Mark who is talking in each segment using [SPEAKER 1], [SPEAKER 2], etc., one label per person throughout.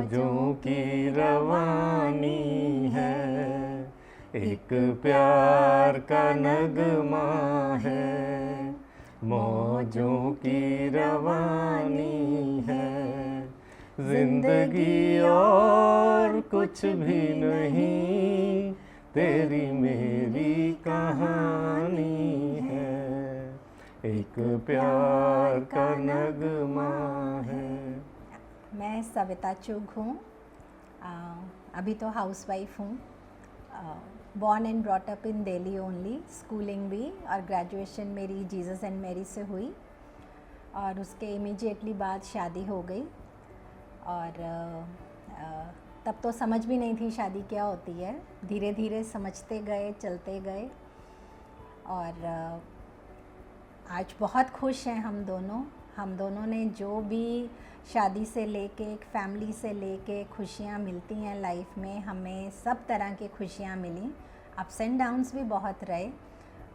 [SPEAKER 1] मौजों की रवानी है, एक प्यार का नगमा है, मौजों की रवानी है, जिंदगी और कुछ भी नहीं, तेरी मेरी कहानी है, एक प्यार का नगमा है।
[SPEAKER 2] मैं सविता चुग हूँ। अभी तो हाउसवाइफ हूँ। Born and brought up in Delhi only, schooling भी और ग्रेजुएशन मेरी जीसस एंड मैरी से हुई और उसके इमीडिएटली बाद शादी हो गई। और तब तो समझ भी नहीं थी शादी क्या होती है, धीरे धीरे समझते गए, चलते गए और आज बहुत खुश हैं हम दोनों ने जो भी शादी से लेके एक फैमिली से लेके खुशियाँ मिलती हैं लाइफ में, हमें सब तरह की खुशियाँ मिली। अप्स एंड डाउन्स भी बहुत रहे,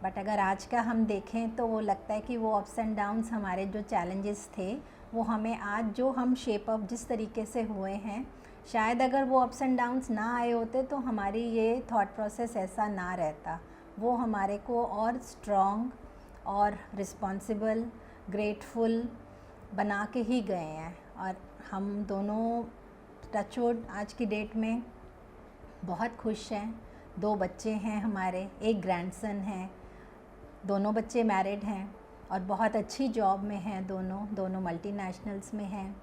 [SPEAKER 2] बट अगर आज का हम देखें तो वो लगता है कि वो अप्स एंड डाउन्स हमारे जो चैलेंजेस थे वो हमें आज जो हम शेप अप जिस तरीके से हुए हैं, शायद अगर वो अप्स एंड डाउन्स ना आए होते तो हमारी ये थॉट प्रोसेस ऐसा ना रहता। वो हमारे को और स्ट्रॉन्ग और रिस्पॉन्सिबल, ग्रेटफुल बना के ही गए हैं। और हम दोनों टचवुड आज की डेट में बहुत खुश हैं। 2 बच्चे हैं हमारे, एक ग्रैंडसन है, दोनों बच्चे मैरिड हैं और बहुत अच्छी जॉब में हैं, दोनों मल्टीनेशनल्स में हैं।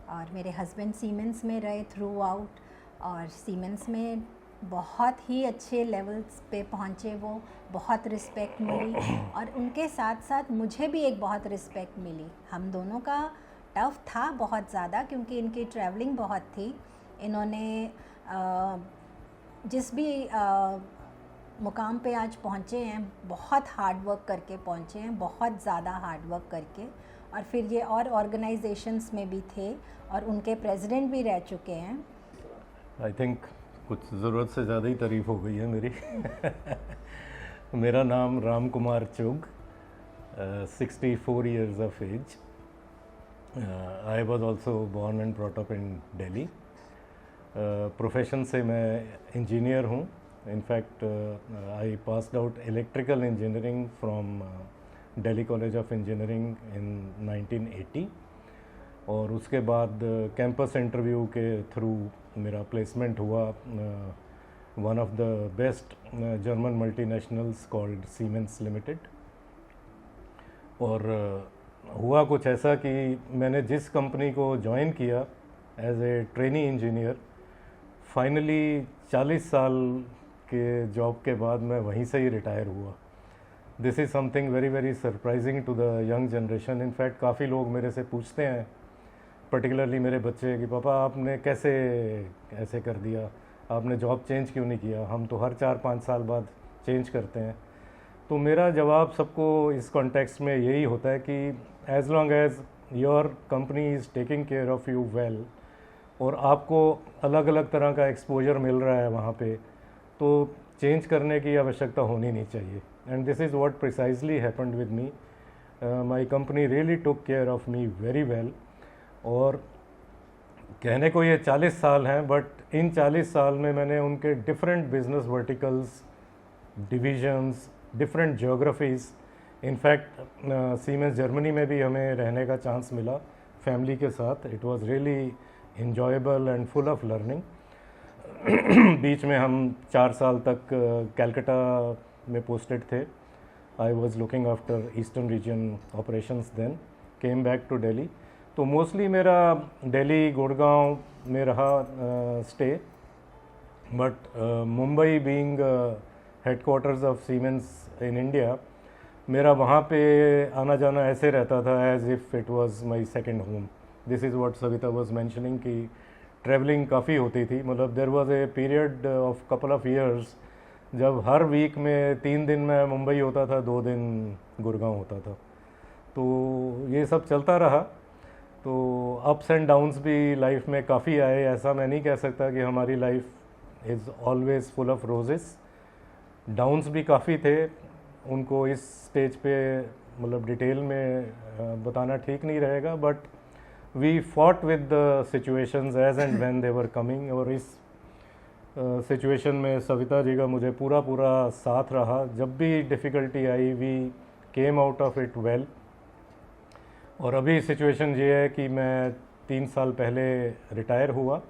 [SPEAKER 2] और मेरे हस्बैंड सीमेंस में रहे थ्रू आउट और सीमेंस में बहुत ही अच्छे लेवल्स पे पहुँचे वो, बहुत रिस्पेक्ट मिली और उनके साथ साथ मुझे भी एक बहुत रिस्पेक्ट मिली। हम दोनों का टफ़ था बहुत ज़्यादा क्योंकि इनकी ट्रैवलिंग बहुत थी। इन्होंने जिस भी मुकाम पे आज पहुँचे हैं बहुत हार्ड वर्क करके पहुँचे हैं, बहुत ज़्यादा हार्ड वर्क करके, और फिर ये और ऑर्गेनाइजेशंस में भी थे और उनके प्रेसिडेंट भी रह चुके हैं।
[SPEAKER 1] आई थिंक कुछ ज़रूरत से ज़्यादा ही तारीफ़ हो गई है मेरी। मेरा नाम राम कुमार चुग, 64 years of age. I was also born and brought up in Delhi. Profession से मैं इंजीनियर हूँ। In fact I passed out electrical engineering from Delhi college of engineering in 1980 और उसके बाद कैंपस इंटरव्यू के थ्रू मेरा प्लेसमेंट हुआ one of the best German multinationals called siemens limited. और हुआ कुछ ऐसा कि मैंने जिस कंपनी को ज्वाइन किया as a trainee engineer, finally 40 साल के जॉब के बाद मैं वहीं से ही रिटायर हुआ। This is something very very surprising to the young generation. In fact काफ़ी लोग मेरे से पूछते हैं, पर्टिकुलरली मेरे बच्चे, कि पापा आपने कैसे ऐसे कर दिया, आपने जॉब चेंज क्यों नहीं किया? हम तो हर 4-5 साल बाद चेंज करते हैं। तो मेरा जवाब सबको इस कॉन्टेक्स्ट में यही होता है कि as long as your company is taking care of you well और आपको अलग अलग तरह का एक्सपोजर मिल रहा है वहाँ पे, तो चेंज करने की आवश्यकता होनी नहीं चाहिए। And this is what precisely happened with me. My company really took care of me very well. और कहने को ये 40 साल हैं, बट इन 40 साल में मैंने उनके different business verticals, divisions, different geographies, in fact Siemens Germany में भी हमें रहने का चांस मिला फैमिली के साथ। It was really enjoyable and full of learning. बीच में हम 4 साल तक कलकत्ता में पोस्टेड थे। I was looking after eastern region operations, then came back to Delhi. तो मोस्टली मेरा दिल्ली गुड़गांव में रहा stay, but Mumbai being headquarters of Siemens in India, मेरा वहाँ पे आना जाना ऐसे रहता था as if it was my second home. This is what Savita was mentioning कि ट्रैवलिंग काफ़ी होती थी। मतलब there was a period of couple of years जब हर वीक में 3 दिन मैं मुंबई होता था, 2 दिन गुड़गांव होता था। तो ये सब चलता रहा। तो अप्स एंड डाउन्स भी लाइफ में काफ़ी आए। ऐसा मैं नहीं कह सकता कि हमारी life is always full of roses. Downs भी काफ़ी थे, उनको इस स्टेज पे मतलब डिटेल में बताना ठीक नहीं रहेगा, but we fought with the situations as and when they were coming, और इस सिचुएशन में सविता जी का मुझे पूरा पूरा साथ रहा। जब भी डिफ़िकल्टी आई we came out of it well. और अभी सिचुएशन ये है कि मैं 3 साल पहले रिटायर हुआ,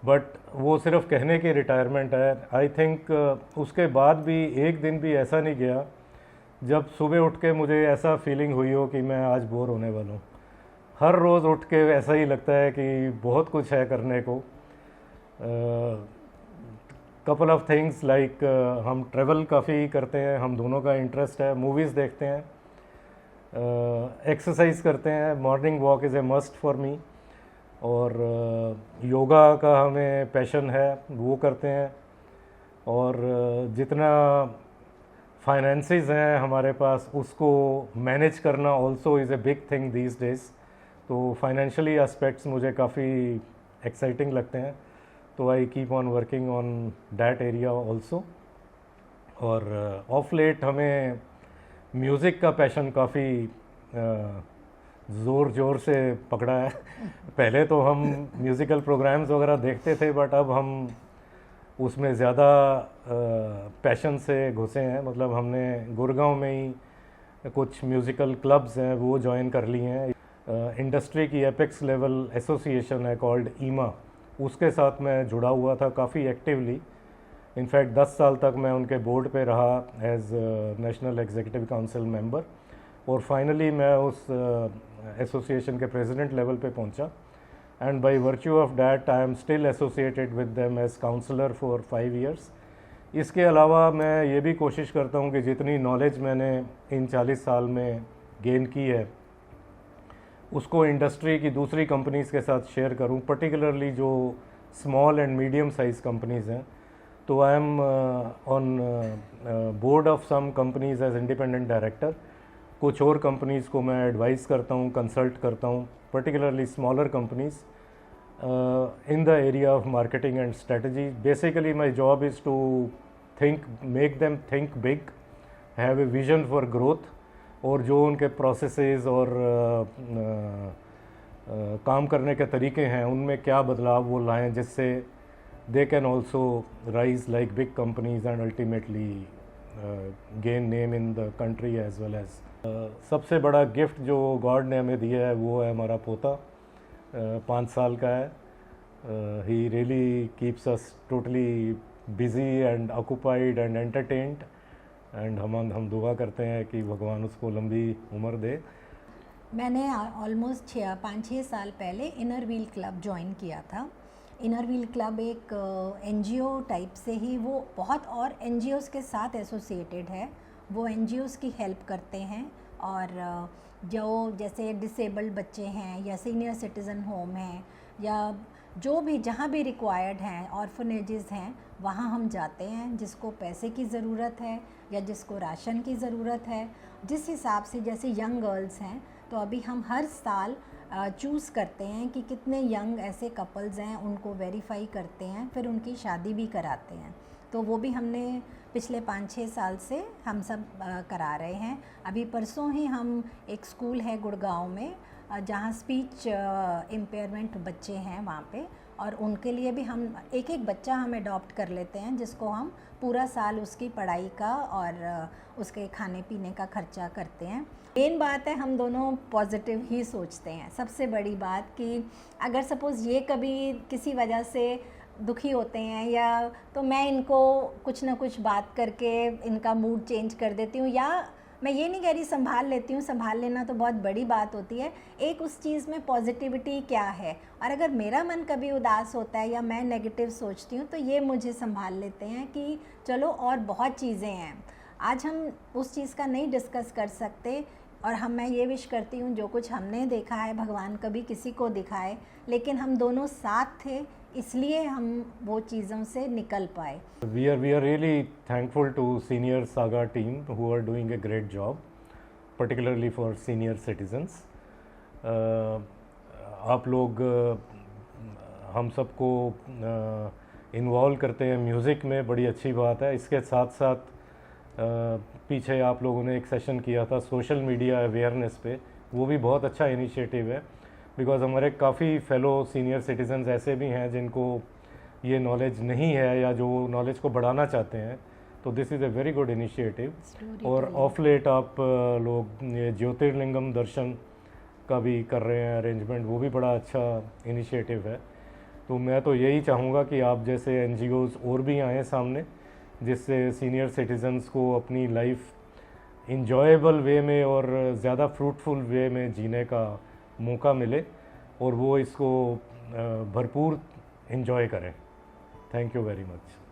[SPEAKER 1] बट वो सिर्फ कहने की रिटायरमेंट है। आई थिंक उसके बाद भी एक दिन भी ऐसा नहीं गया जब सुबह उठ के मुझे ऐसा फीलिंग हुई हो कि मैं आज बोर होने वाला हूँ। हर रोज़ उठ के ऐसा ही लगता है कि बहुत कुछ है करने को। कपल ऑफ थिंग्स लाइक हम ट्रैवल काफ़ी करते हैं, हम दोनों का इंटरेस्ट है, मूवीज़ देखते हैं, एक्सरसाइज करते हैं, morning walk is a must for me, और योगा का हमें पैशन है, वो करते हैं। और जितना फाइनेंसेस हैं हमारे पास उसको मैनेज करना also is a big thing these days. तो फाइनेंशियली एस्पेक्ट्स मुझे काफ़ी एक्साइटिंग लगते हैं, तो I keep on working on that area also. और ऑफ लेट हमें म्यूज़िक का पैशन काफ़ी ज़ोर से पकड़ा है। पहले तो हम म्यूज़िकल प्रोग्राम्स वगैरह देखते थे, बट अब हम उसमें ज़्यादा पैशन से घुसे हैं। मतलब हमने गुड़गांव में ही कुछ म्यूज़िकल क्लब्स हैं वो ज्वाइन कर लिए हैं। इंडस्ट्री की एपेक्स लेवल एसोसिएशन है कॉल्ड ईमा, उसके साथ मैं जुड़ा हुआ था काफ़ी एक्टिवली। इनफैक्ट 10 साल तक मैं उनके बोर्ड पे रहा as national executive council member, और फाइनली मैं उस एसोसिएशन के प्रेसिडेंट लेवल पे पहुंचा। And by virtue of that I am still associated with them as counsellor for 5 years। इसके अलावा मैं ये भी कोशिश करता हूँ कि जितनी नॉलेज मैंने इन 40 साल में गेन की है उसको इंडस्ट्री की दूसरी कंपनीज़ के साथ शेयर करूं, पर्टिकुलरली जो small and medium size companies हैं। तो I am on board of some companies as independent director. कुछ और कंपनीज़ को मैं एडवाइस करता हूं, कंसल्ट करता हूं, particularly smaller companies in the area of marketing and strategy. Basically my job is to make them think big, have a vision for growth, और जो उनके प्रोसेसेस और काम करने के तरीके हैं उनमें क्या बदलाव वो लाएं जिससे they can also rise like big companies and ultimately gain name in the country as well as. सबसे बड़ा गिफ्ट जो गॉड ने हमें दिया है वो है हमारा पोता, 5 साल का है। He really keeps us totally busy and occupied and entertained, and हम दुआ करते हैं कि भगवान उसको लंबी उम्र दे।
[SPEAKER 2] मैंने ऑलमोस्ट 5-6 साल पहले इनर व्हील क्लब ज्वाइन किया था। इनर व्हील क्लब एक एनजीओ टाइप से ही, वो बहुत और एनजीओज़ के साथ एसोसिएटेड है। वो एनजीओज़ की हेल्प करते हैं, और जो जैसे डिसेबल्ड बच्चे हैं या सीनियर सिटीज़न होम हैं या जो भी जहाँ भी रिक्वायर्ड हैं, ऑर्फनेजेस हैं, वहाँ हम जाते हैं। जिसको पैसे की ज़रूरत है या जिसको राशन की ज़रूरत है, जिस हिसाब से, जैसे यंग गर्ल्स हैं तो अभी हम हर साल चूज़ करते हैं कि कितने यंग ऐसे कपल्स हैं, उनको वेरीफाई करते हैं, फिर उनकी शादी भी कराते हैं। तो वो भी हमने पिछले 5-6 साल से हम सब करा रहे हैं। अभी परसों ही हम एक स्कूल है गुड़गांव में जहाँ स्पीच इम्पेयरमेंट बच्चे हैं वहाँ पे, और उनके लिए भी हम एक बच्चा हम अडॉप्ट कर लेते हैं, जिसको हम पूरा साल उसकी पढ़ाई का और उसके खाने पीने का खर्चा करते हैं। मेन बात है हम दोनों पॉजिटिव ही सोचते हैं। सबसे बड़ी बात कि अगर सपोज़ ये कभी किसी वजह से दुखी होते हैं या तो मैं इनको कुछ ना कुछ बात करके इनका मूड चेंज कर देती हूँ, या मैं ये नहीं कह रही संभाल लेती हूँ, संभाल लेना तो बहुत बड़ी बात होती है। एक उस चीज़ में पॉजिटिविटी क्या है, और अगर मेरा मन कभी उदास होता है या मैं नेगेटिव सोचती हूँ तो ये मुझे संभाल लेते हैं कि चलो और बहुत चीज़ें हैं, आज हम उस चीज़ का नहीं डिस्कस कर सकते। और मैं ये विश करती हूँ जो कुछ हमने देखा है भगवान कभी किसी को दिखाए, लेकिन हम दोनों साथ थे इसलिए हम वो चीज़ों से निकल पाए।
[SPEAKER 1] We are really thankful to Senior Saga team who are doing a great job, particularly for senior citizens. आप लोग हम सबको इन्वॉल्व करते हैं म्यूज़िक में, बड़ी अच्छी बात है। इसके साथ साथ पीछे आप लोगों ने एक सेशन किया था सोशल मीडिया अवेयरनेस पे, वो भी बहुत अच्छा इनिशिएटिव है। बिकॉज हमारे काफ़ी फेलो सीनियर सिटीजन्स ऐसे भी हैं जिनको ये नॉलेज नहीं है या जो नॉलेज को बढ़ाना चाहते हैं, तो this is a very good initiative. और ऑफ लेट आप लोग ये ज्योतिर्लिंगम दर्शन का भी कर रहे हैं अरेंजमेंट, वो भी बड़ा अच्छा इनिशिएटिव है। तो मैं तो यही चाहूँगा कि आप जैसे एनजीओज़ और भी आएँ सामने, जिससे सीनियर सिटीजन्स को अपनी लाइफ इंजॉयबल वे में और ज़्यादा फ्रूटफुल वे में जीने का मौका मिले और वो इसको भरपूर इंजॉय करें। Thank you very much.